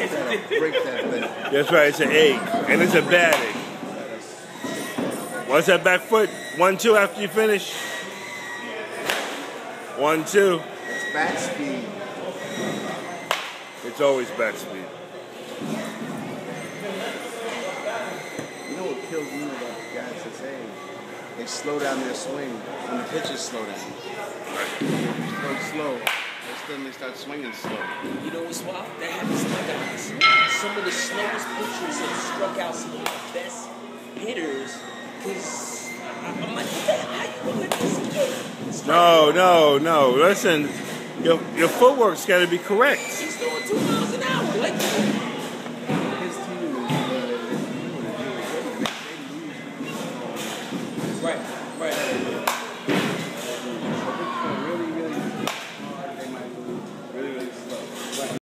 break that thing. That's right, it's an egg. And it's a bad egg. What's that back foot? 1-2 after you finish. 1-2. It's back speed. It's always back speed. You know what kills me about guys that say they slow down their swing when the pitches slow down. Throw slow. Then they start swinging slow. You know what's wild? That happens to my guys. Some of the slowest pitchers have struck out some of the best hitters. Because I'm like, what the hell? How you doing this? No. Listen, your footwork's got to be correct. He's throwing 2 miles an hour. Like, his team is right.